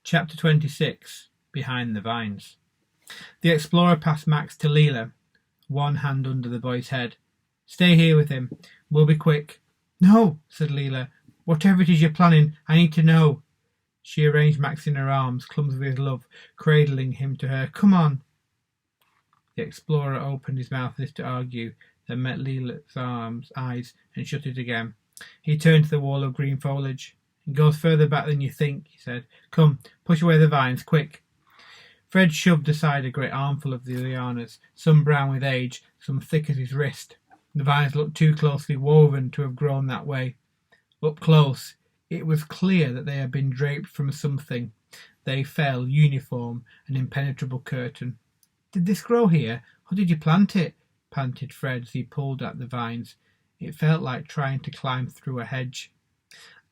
Chapter 26, Behind the Vines. The explorer passed Max to Leela, one hand under the boy's head. "Stay here with him. We'll be quick." "No," said Leela. "Whatever it is you're planning, I need to know." She arranged Max in her arms, clumsily with love, cradling him to her. "Come on." The explorer opened his mouth as if to argue, then met Leela's eyes and shut it again. He turned to the wall of green foliage. "It goes further back than you think," he said. "Come, push away the vines, quick." Fred shoved aside a great armful of the lianas, some brown with age, some thick as his wrist. The vines looked too closely woven to have grown that way. Up close, it was clear that they had been draped from something. They fell, uniform, an impenetrable curtain. "Did this grow here, or did you plant it?" panted Fred as he pulled at the vines. It felt like trying to climb through a hedge.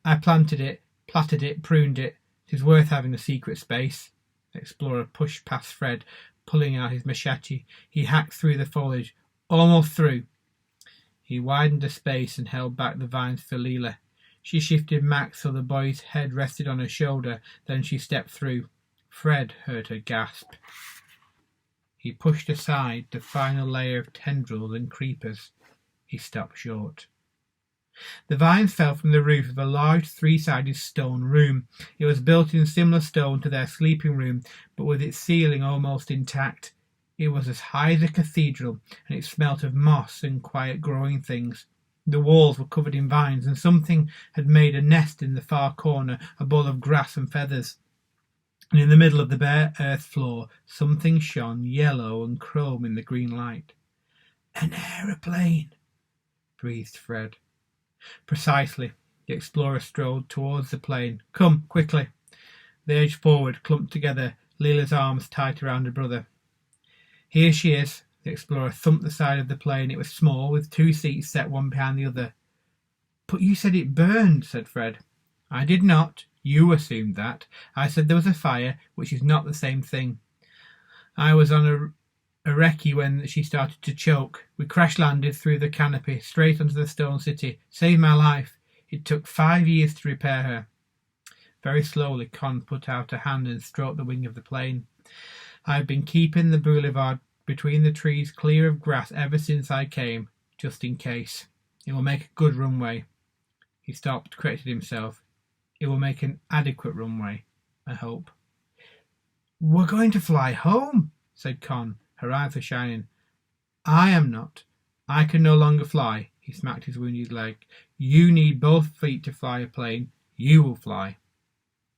"I planted it, plaited it, pruned it. It is worth having a secret space." The explorer pushed past Fred, pulling out his machete. He hacked through the foliage, almost through. He widened a space and held back the vines for Leela. She shifted Max so the boy's head rested on her shoulder, then she stepped through. Fred heard her gasp. He pushed aside the final layer of tendrils and creepers. He stopped short. The vines fell from the roof of a large three-sided stone room. It was built in similar stone to their sleeping room, but with its ceiling almost intact. It was as high as a cathedral, and it smelt of moss and quiet growing things. The walls were covered in vines, and something had made a nest in the far corner, a ball of grass and feathers. And in the middle of the bare earth floor, something shone yellow and chrome in the green light. "An aeroplane," breathed Fred. "Precisely." The explorer strode towards the plane. "Come, quickly." They edged forward, clumped together, Leela's arms tight around her brother. "Here she is." The explorer thumped the side of the plane. It was small, with two seats set one behind the other. "But you said it burned," said Fred. "I did not. You assumed that. I said there was a fire, which is not the same thing. I was on a recce when she started to choke. We crash-landed through the canopy, straight onto the stone city. Saved my life. It took 5 years to repair her." Very slowly, Con put out a hand and stroked the wing of the plane. "I've been keeping the boulevard between the trees clear of grass ever since I came, just in case. It will make a good runway." He stopped, corrected himself. "It will make an adequate runway, I hope." "We're going to fly home," said Con. Her eyes were shining. "I am not. I can no longer fly." He smacked his wounded leg. "You need both feet to fly a plane. You will fly."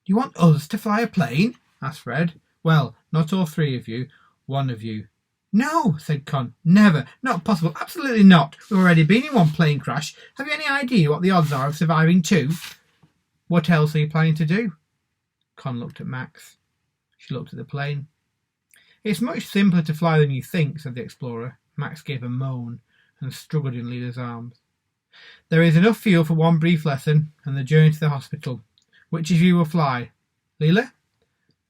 "You want us to fly a plane?" asked Fred. "Well, not all three of you. One of you." "No," said Con. "Never. Not possible. Absolutely not. We've already been in one plane crash. Have you any idea what the odds are of surviving two?" "What else are you planning to do?" Con looked at Max. She looked at the plane. "It's much simpler to fly than you think," said the explorer. Max gave a moan and struggled in Leela's arms. "There is enough fuel for one brief lesson and the journey to the hospital. Which of you will fly? Leela?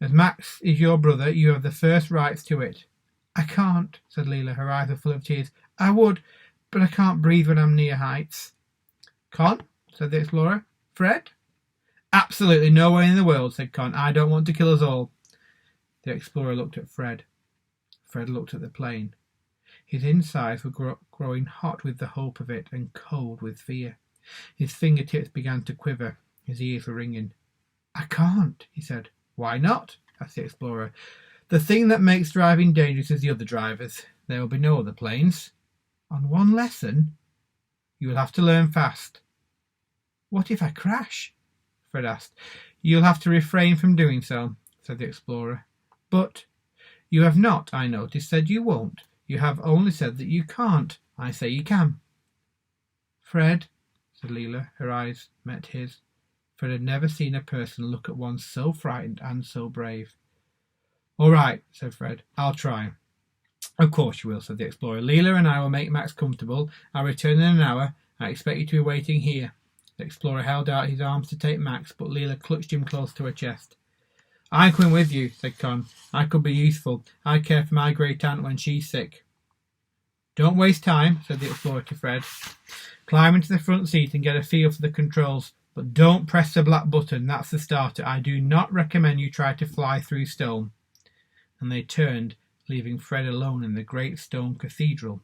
As Max is your brother, you have the first rights to it." "I can't," said Leela. Her eyes were full of tears. "I would, but I can't breathe when I'm near heights." "Con?" said the explorer. "Fred?" "Absolutely no way in the world," said Con. "I don't want to kill us all." The explorer looked at Fred. Fred looked at the plane. His insides were growing hot with the hope of it and cold with fear. His fingertips began to quiver. His ears were ringing. "I can't," he said. "Why not?" asked the explorer. "The thing that makes driving dangerous is the other drivers. There will be no other planes." "On one lesson?" "You will have to learn fast." "What if I crash?" Fred asked. "You'll have to refrain from doing so," said the explorer. "But you have not, I noticed, said you won't. You have only said that you can't. I say you can." "Fred," said Leela. Her eyes met his. Fred had never seen a person look at one so frightened and so brave. "All right," said Fred. "I'll try." "Of course you will," said the explorer. "Leela and I will make Max comfortable. I'll return in an hour. I expect you to be waiting here." The explorer held out his arms to take Max, but Leela clutched him close to her chest. "I'm coming with you," said Con. "I could be useful. I care for my great aunt when she's sick." "Don't waste time," said the explorer to Fred. "Climb into the front seat and get a feel for the controls. But don't press the black button. That's the starter. I do not recommend you try to fly through stone." And they turned, leaving Fred alone in the great stone cathedral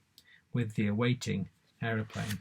with the awaiting aeroplane.